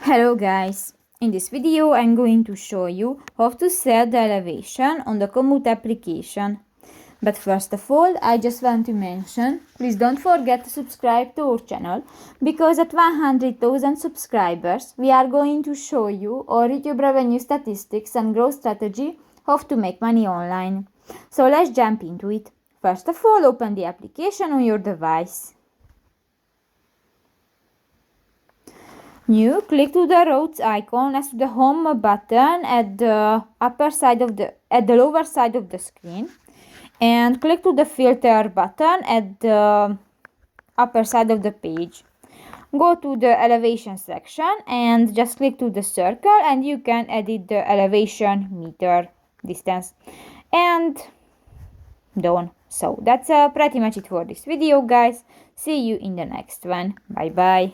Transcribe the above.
Hello guys, in this video I'm going to show you how to set the elevation on the Komoot application. But first of all, I just want to mention, please don't forget to subscribe to our channel, because at 100,000 subscribers we are going to show you our YouTube revenue statistics and growth strategy, how to make money online. So let's jump into it. First of all, open the application on your device. New, click to the roads icon next to the home button at the lower side of the screen, and click to the filter button at the upper side of the page. Go to the elevation section and just click to the circle, and you can edit the elevation meter distance, and done. So that's pretty much it for this video, guys. See you in the next one. Bye bye.